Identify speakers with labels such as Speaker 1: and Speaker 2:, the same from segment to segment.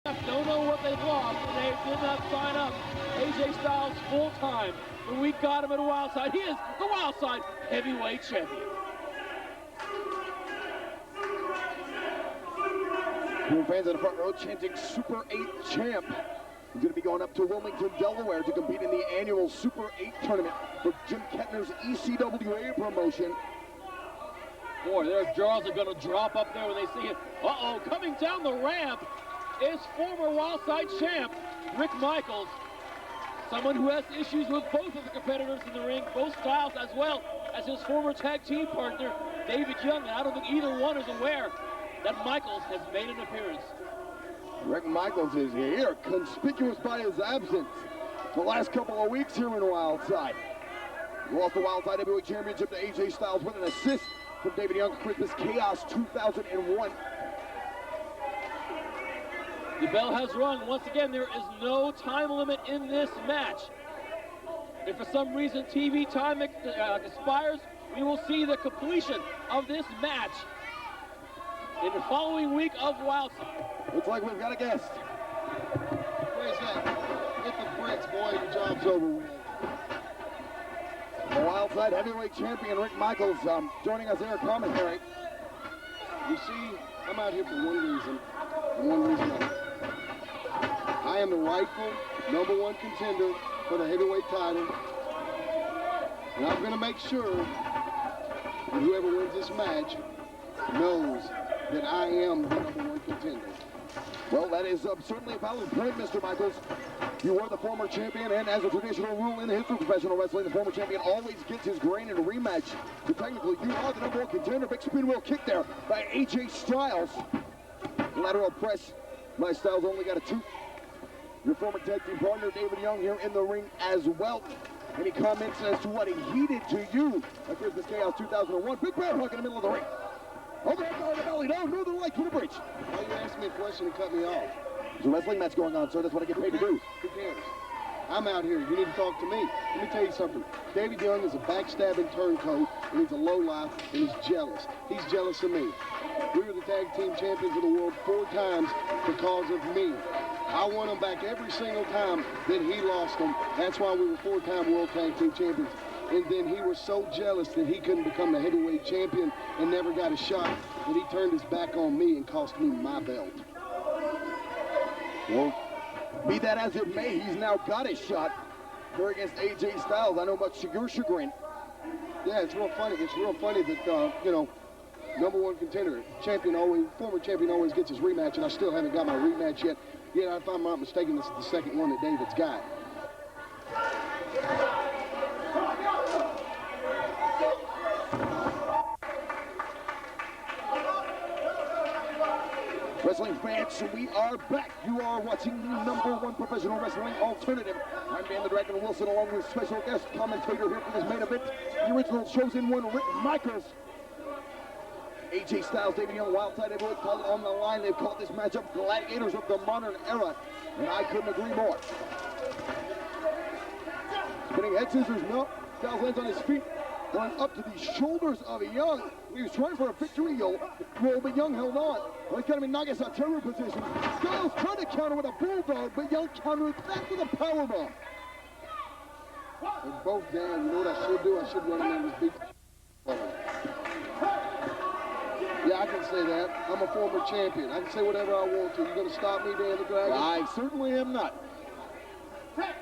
Speaker 1: Don't know what they've lost, and they did not sign up AJ Styles full-time. But we got him at Wildside. He is the Wildside heavyweight champion.
Speaker 2: Fans in the front row chanting Super 8 champ. He's going to be going up to Wilmington, Delaware to compete in the annual Super 8 tournament for Jim Kettner's ECWA promotion.
Speaker 1: Boy, their jaws are going to drop up there when they see it. Uh-oh, coming down the ramp is former Wildside champ Rick Michaels. Someone who has issues with both of the competitors in the ring, both styles, as well as his former tag team partner, David Young. And I don't think either one is aware that Michaels has made an appearance.
Speaker 2: Rick Michaels is here, conspicuous by his absence the last couple of weeks here in Wildside. He lost the Wildside Heavyweight Championship to AJ Styles with an assist from David Young, Christmas Chaos 2001.
Speaker 1: The bell has rung. Once again, there is no time limit in this match. If for some reason TV time expires, we will see the completion of this match in the following week of Wildside.
Speaker 2: Looks like we've got a guest.
Speaker 3: Prazak, hit the bricks, boy. Your job's over with.
Speaker 2: The Wildside Heavyweight Champion Rick Michaels joining us here at commentary.
Speaker 3: You see, I'm out here for one reason, and one reason only. I am the rightful #1 contender for the heavyweight title, and I'm going to make sure that whoever wins this match knows that I am the #1 contender.
Speaker 2: Well, that is certainly a valid point, Mr. Michaels. You were the former champion, and as a traditional rule in the history of professional wrestling, the former champion always gets his grain in a rematch. So technically, you are the #1 contender. Big spin wheel kick there by AJ Styles. Lateral press by Styles only got a 2. Your former tag team partner, David Young, here in the ring as well. Any comments as to what he did to you at Christmas Chaos 2001? Big bear hug in the middle of the ring. Over the belly down, Northern Light to the bridge.
Speaker 3: Why you asked me a question and cut me off?
Speaker 2: There's a wrestling match going on, sir. That's what I get paid to do.
Speaker 3: Who cares? I'm out here. You need to talk to me. Let me tell you something. David Young is a backstabbing turncoat, and he's a lowlife, and he's jealous. He's jealous of me. We were the tag team champions of the world 4 times because of me. I won them back every single time that he lost them. That's why we were 4-time world tag team champions. And then he was so jealous that he couldn't become the heavyweight champion and never got a shot that he turned his back on me and cost me my belt.
Speaker 2: Well, be that as it may, he's now got his shot here against AJ Styles. I know much to your chagrin.
Speaker 3: Yeah, it's real funny. It's real funny that, you know, #1 contender, former champion always gets his rematch, and I still haven't got my rematch yet. Yeah, if I'm not mistaken, this is the second one that David's got.
Speaker 2: Wrestling fans, we are back. You are watching the #1 professional wrestling alternative. I'm Dan the Dragon Wilson, along with special guest commentator here for this main event, the original chosen one, Rick Michaels. AJ Styles, David Young, Wildside Heavyweight call it on the line. They've called this matchup gladiators of the modern era, and I couldn't agree more. Spinning head scissors, no. Styles lands on his feet, going up to the shoulders of Young. He was trying for a victory roll, but Young held on. Well, he got him in Nagasa terror position. Styles tried to counter with a bulldog, but Young countered back with a powerbomb.
Speaker 3: They're both down. You know what I should do? I should run in this big. Yeah, I can say that. I'm a former champion. I can say whatever I want to. You gonna stop me, Dan the Dragon?
Speaker 2: I certainly am not.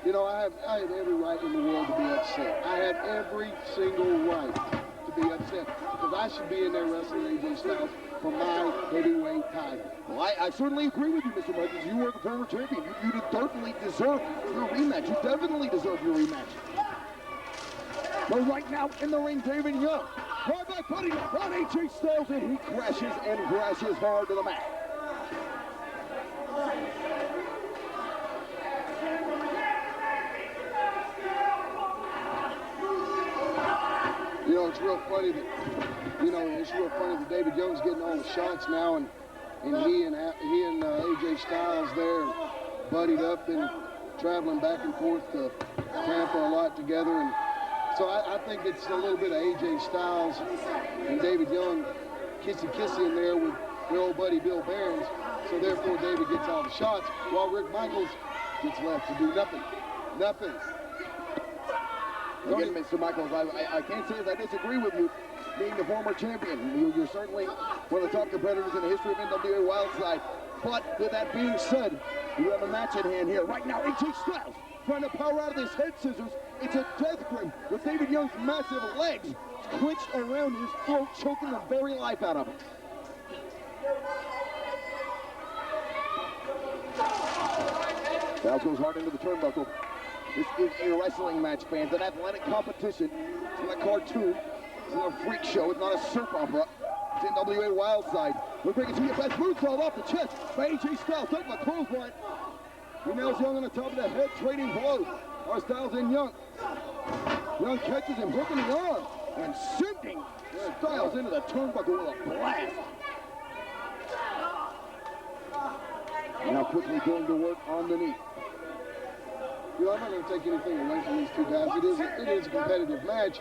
Speaker 3: You know, I have every right in the world to be upset. I have every single right to be upset because I should be in there wrestling AJ Styles for my heavyweight title.
Speaker 2: Well, I certainly agree with you, Mr. Michaels. You were the former champion. You certainly deserve your rematch. You definitely deserve your rematch. But right now in the ring, David Young. Right back, buddy, on AJ Styles, and he crashes and crashes hard to the mat.
Speaker 3: You know, it's real funny that David Young's getting all the shots now, and he and AJ Styles there buddied up and traveling back and forth to Tampa a lot together, and so I think it's a little bit of AJ Styles and David Young kissy in there with their old buddy Bill Behrens. So therefore, David gets all the shots, while Rick Michaels gets left to do nothing. Nothing.
Speaker 2: Again, Mr. Michaels, I can't say that I disagree with you. Being the former champion, you're certainly one of the top competitors in the history of NWA Wildside. But with that being said, you have a match at hand here. Right now, AJ Styles trying to power out of his head scissors. It's a death grip with David Young's massive legs clenched around his throat, choking the very life out of him. Styles goes hard into the turnbuckle. This is a wrestling match, fans, an athletic competition. It's not a cartoon. It's not a freak show. It's not a soap opera. It's NWA Wildside. We're bringing to you best moonsault off the chest by AJ Styles. Take my clothesline. He nails Young on the top of the head, trading blows. Our Styles and Young. Young catches him, hooking the arm, and sending Styles into the turnbuckle with a blast. Now quickly going to work on the knee.
Speaker 3: You know, I'm not going to take anything away from these two guys. It is a competitive match.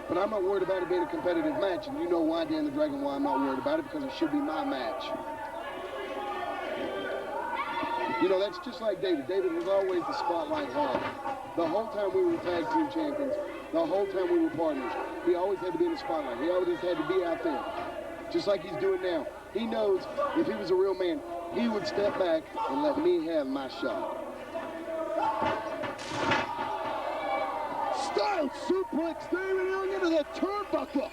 Speaker 3: But I'm not worried about it being a competitive match. And you know why, Dan the Dragon, why I'm not worried about it, because it should be my match. You know, that's just like David. David was always the spotlight hog. The whole time we were tag team champions, the whole time we were partners, he always had to be in the spotlight. He always had to be out there, just like he's doing now. He knows if he was a real man, he would step back and let me have my shot.
Speaker 2: Styles suplex David Young into the turnbuckle.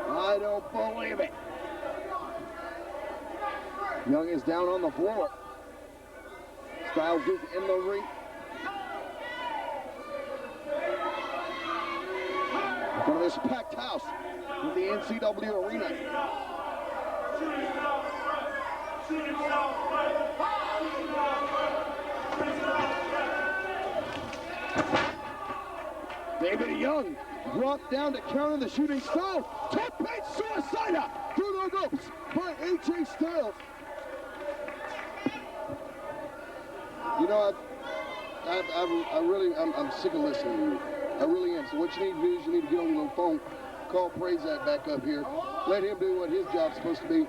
Speaker 2: I don't believe it. Young is down on the floor. Styles is in the ring. In front of this packed house with the NCW arena. David Young dropped down to counter the shooting Styles. Top page suicide through the ropes by AJ Styles.
Speaker 3: You know, I'm sick of listening to you. I really am. So what you need to do is you need to get on your little phone, call Prazak back up here, let him do what his job's supposed to be.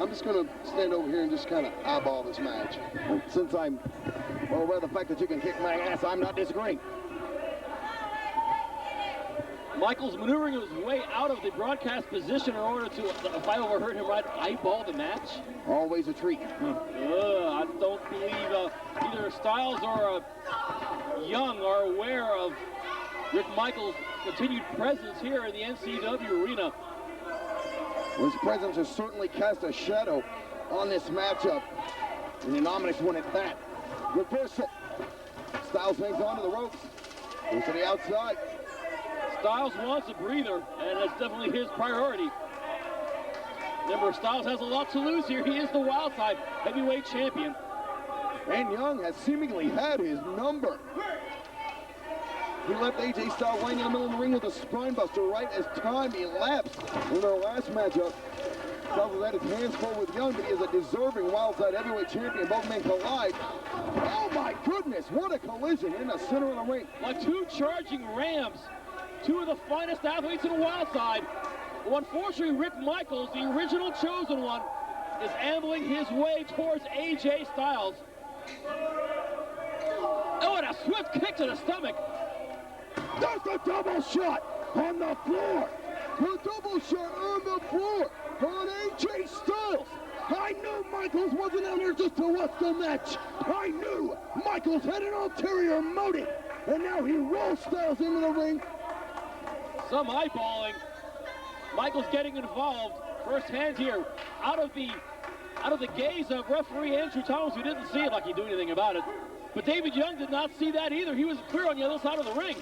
Speaker 3: I'm just going to stand over here and just kind of eyeball this match.
Speaker 2: Since I'm well aware of the fact that you can kick my ass, I'm not disagreeing.
Speaker 1: Michaels maneuvering his way out of the broadcast position in order to, if I overheard him right, eyeball the match.
Speaker 2: Always a treat.
Speaker 1: I don't believe either Styles or Young are aware of Rick Michaels' continued presence here in the NCW arena.
Speaker 2: His presence has certainly cast a shadow on this matchup, and an ominous one at that. Reversal. Styles hangs onto the ropes. Goes to the outside.
Speaker 1: Styles wants a breather, and that's definitely his priority. Remember, Styles has a lot to lose here. He is the Wildside heavyweight champion.
Speaker 2: And Young has seemingly had his number. He left AJ Styles laying in the middle of the ring with a spine buster right as time elapsed in their last matchup. Styles has had his hands full with Young, but he is a deserving Wildside heavyweight champion. Both men collide. Oh my goodness, what a collision in the center of the ring.
Speaker 1: Like two charging rams. Two of the finest athletes in the Wildside. Well, unfortunately, Rick Michaels, the original chosen one, is ambling his way towards AJ Styles. Oh, and a swift kick to the stomach.
Speaker 2: There's the double shot on the floor. The double shot on the floor on AJ Styles. I knew Michaels wasn't out here just to watch the match. I knew Michaels had an ulterior motive. And now he rolls Styles into the ring.
Speaker 1: Some eyeballing. Michaels getting involved firsthand here, out of the gaze of referee Andrew Thomas, who didn't see it like he knew anything about it. But David Young did not see that either. He was clear on the other side of the ring.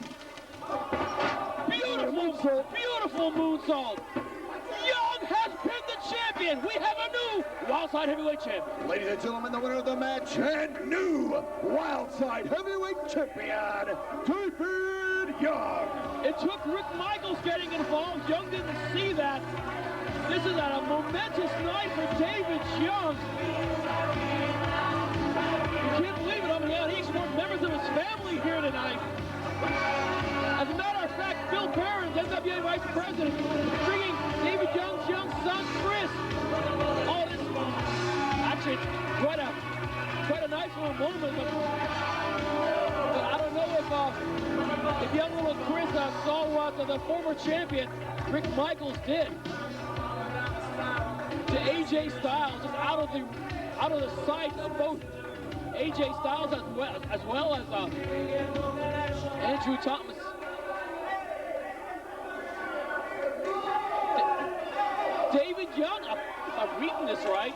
Speaker 1: Beautiful moonsault. Young has been the champion. We have a new Wildside heavyweight champion.
Speaker 2: Ladies and gentlemen, the winner of the match and new Wildside heavyweight champion, David Young.
Speaker 1: It took Rick Michaels getting involved. Young didn't see that. This is a momentous night for David Young. You can't believe it. I mean, he's more members of his family here tonight. As a matter of fact, Bill Barron's NWA Vice President, bringing David Young's young son, Chris. Oh, this mentioned, quite a nice little moment. But I don't know if young little Chris saw what the former champion Rick Michaels did to AJ Styles, just out of the sight of both AJ Styles as well as Andrew Thomas. David Young, if I'm reading this right,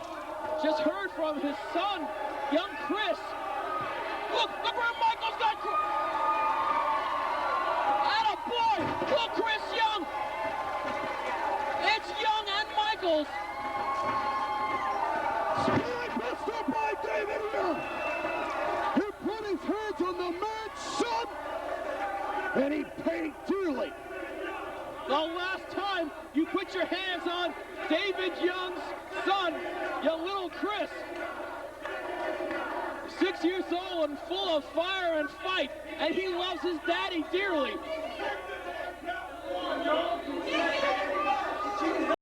Speaker 1: just heard from his son, young Chris. Look where Michaels got. Attaboy! Look, Chris Young. It's Young and Michaels.
Speaker 2: Spinebuster by David Young. He put his hands on the man's son, and he paid dearly.
Speaker 1: The last time you put your hands on David Young's son, your little Chris, 6 years old and full of fire and fight, and he loves his daddy dearly.